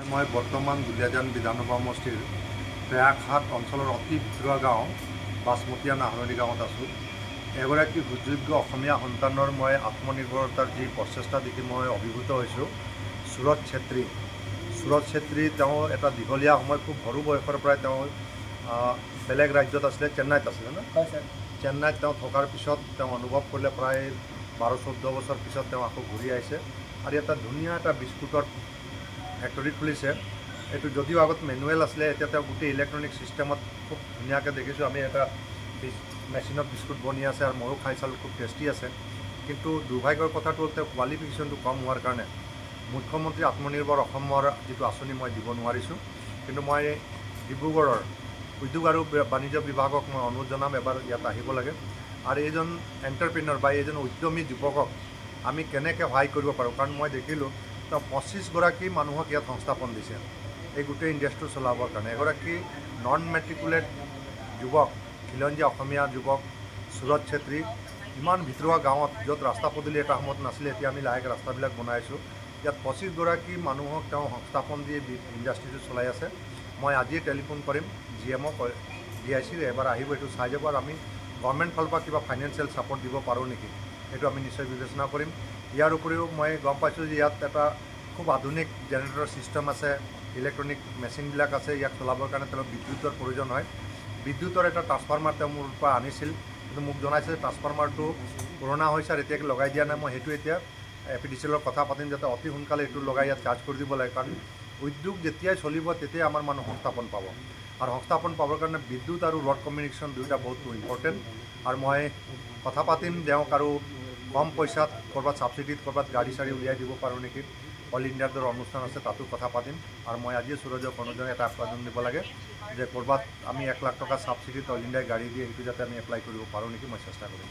मैं बर्तमान दुलियाजान विधानसभा समष्टिर प्रयागघाट अंचल अति भितरुआ गाँव बासमतिया नाहरणी गाँव आसो। एगराकी सुयोग्य सन्तानर मैं आत्मनिर्भरतार जी प्रचेष्टा देखि मैं अभिभूत हो। सूरज छेत्री एटा दीघलिया समय खूब सरू बयसर पर बेलेग राज्यत आছিলে चेन्नईत आছিলে ना चेन्नईत थकार पिছত अनुभव करले प्राय 12-14 बছर पिছত आको घूरी आइसे और एटा धुनिया एटा बिस्कुटर फैक्टरी खुलिसे। एटु जदिও आगत मेनुएल आছিলে एटा गोटे इलेक्ट्रनिक सिस्टेमत खूब धुनियाके देखिছোঁ। आमी एटा मेसिनत बिस्कुट बनी आसे और मयो खाई चालू खूब टेस्टी आसे। किन्तु दुर्भाग्यर कथाটো হ'ল क्वालिफिकेशनটো कम होवार कारणे मुख्यमंत्री आत्मनिर्भर जी आँचनी मैं दी नारिছোঁ। किन्तु मैं डिब्रुगढ़र उद्योग और वाणिज्य विभागक मैं अनुरोध जनाम एबार इयात आहिब लागे और एजन एंटरप्रेन्योर बा एजन उद्यमी युवকক आमी केनेके सहाय करिब पारों। कारण मैं देखिलो 25 गराकी मानुहक इयात संस्थापन दिसे এই गोटे इंडस्ट्री चलाबर कारण। एगराकी नन मेट्रिकुलेट युवक खिलंजिया अসমীয়া युवक सूरज छेत्री इमान भितरुआ गाँवत जत रास्ता पदूली एटा समयत नाছিলে एतिया आमी लाहेक रास्ताबिलाक बनाइছোঁ। इयात 25 गराकी मानुहक संस्थापन दी इंडस्ट्रीটো चलाई आसे। मैं आज टेलिफोन करिम GMক DIC एबार आहिब एटु चाइ जाब और आमी गवर्नमेंट फाल पा किबा फाइनेंशियल सपोर्ट দিব पारों नेকি एटु आमी निश्चय विवेचना करिम। यार उपरिও मैं गम पाइছোঁ जे यात एटा खूब आधुनिक जेनेरेटर सिस्टेम आछे, इलेक्ट्रनिक मेसिनबिलाक आछे। याक चलाबर कारण तेल विद्युतर प्रयोजन है। विद्युतर एटा ट्रान्सफर्मार ते मोर पा आनिছিল किन्तु मोक जनाइছে ट्रान्सफर्मारটো पुराना হৈছে और एतियाके लगाई दिया নাই। मैं हेतु एतिया APDCLर कथा पातिम जाते अति सोनकाले एटु लगाई यात चार्ज कर দিব লাগে। कारण उद्योग जेतियाই चलिब तेतियाই आमार मानुह संस्थापन पाब और संस्थापन पाबर कारण विद्युत और रोड कम्युनिकेशन दुइटा बहुत इम्पर्टेन्ट। और मैं कथा पातिम देवक और कम पैसात करबात सबसिडित करबात गाड़ी साड़ी उलियाई দিব पारों नेকি। অল ইণ্ডিয়াৰ দৰে অনুষ্ঠান আছে তাতো কথা পাতিম। আৰু মই আজি सूरजक অনুজনে এটা আবেদন দিব লাগে যে কৰবাত আমি 1 লাখ টকা সাবসিডিত অল ইণ্ডিয়া গাড়ী দিয়ে সেইটো যাতে আমি এপ্লাই কৰিব পাৰোঁ নেকি মই চেষ্টা কৰিম।